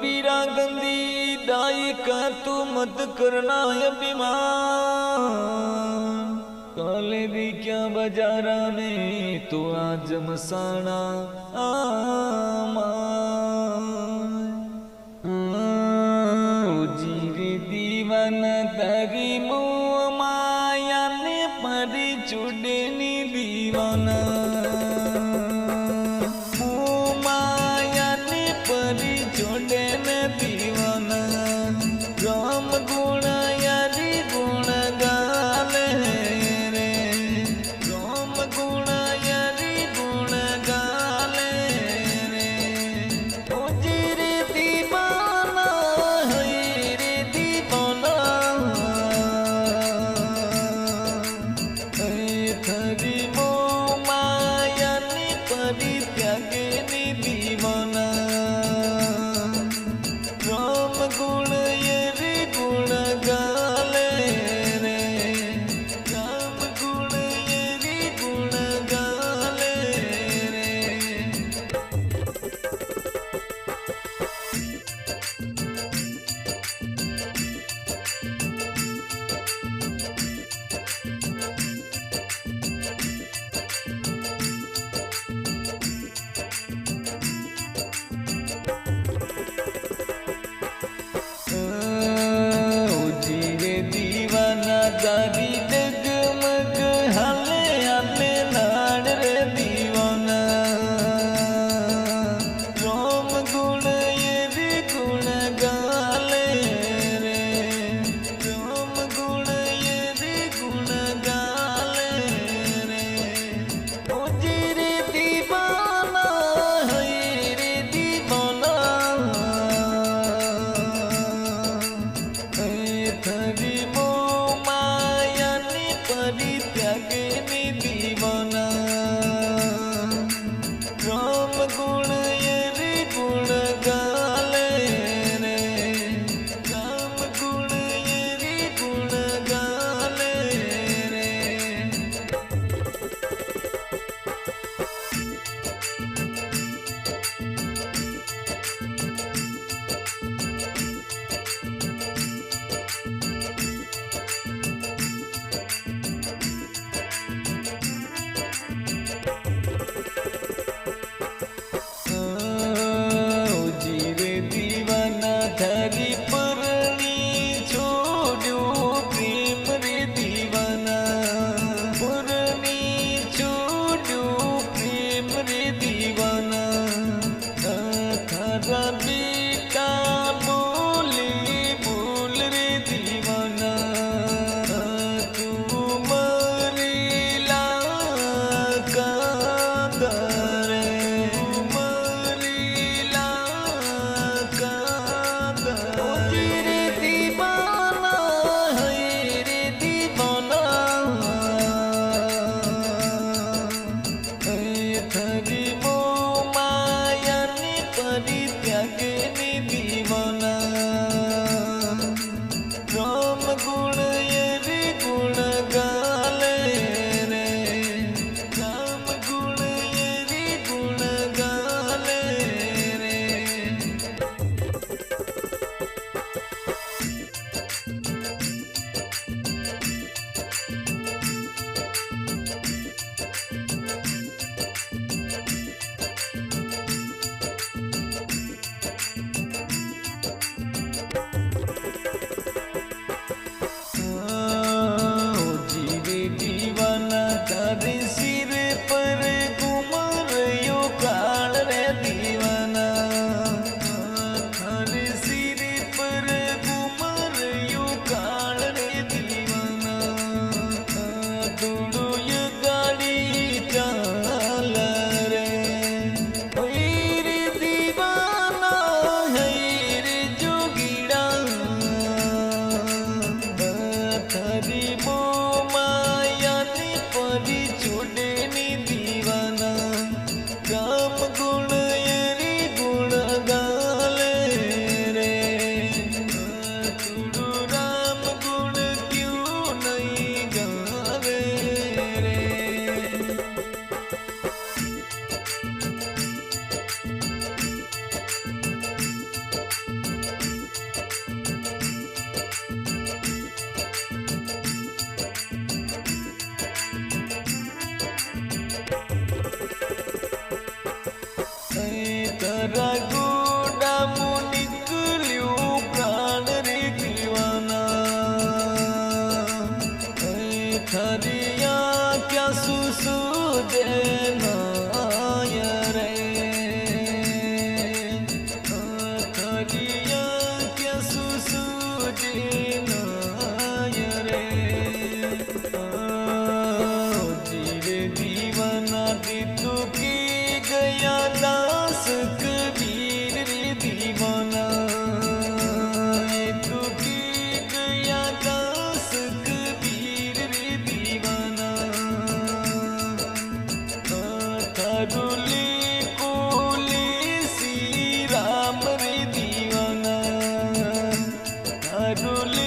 पीरा गंदी दाई का तू मत करना अभिमान। काले दी क्या बाजारा में तू आज मसाना जीरे दीवाना तारी मुँह माया ने परी चुड़नी दीवाना माया ने परी चुड़ने दीवाना। राम गुण यारी गुण गाले रे राम गुण यारी गुण गाले रे। ओ जीरे दीवाना है रे दीवाना थरी मो माया ने परी त्यागनी दीवाना। राम गुण ये गुण गाले रे राम गुण ये गुण गाले रे। जीरे दीवाना दादी डगमग हाले हाले लाड़ रे दीवाना। राम गुण ये गुण गाले रे राम गुण ये गुण गाले रे। ओ जीरे दीवाना है रे दीवाना थरी मो माया ने परी त्यागनी दीवाना। राम गुण ये गुण गाले रे राम गुण ये गुण गाले रे। जीरे दीवाना थारी परनी छोड़ो प्रेम रे दीवाना। परनी छोड़ो प्रेम रे दीवाना। थारा बेटा बोले बोल रे दीवाना। तू मरेला कादर जीरे दीवाना है रे दीवाना थरी मो माया ने परी त्यागनी दीवाना। राम गुण ये गुण गाले रे राम गुण ये गुण गाले रे। जीरे दीवाना तारे सिर पर घुमर यो काल रे दीवाना। थारे सिर पर घुमर यो काल रे दीवाना। दुड़ो ये गाड़ी चाल रे रे दीवाना है रे जोगीड़ा। थरी मो माया ने परी चुड़नी दीवाना। राम गुण ये गुण गाले रे तुड़ो राम गुण क्यों नहीं गावे रघुडामु निकल्यो प्राण रे दीवाना खरिया क्या सुसु देना रे खरिया क्या सुसु देना रे धीरे दीवाना दितु की गया दास कबीर रे दीवाना तू की गया दास कबीर रे दीवाना थारुली कोली श्री राम रे दीवाना थारुली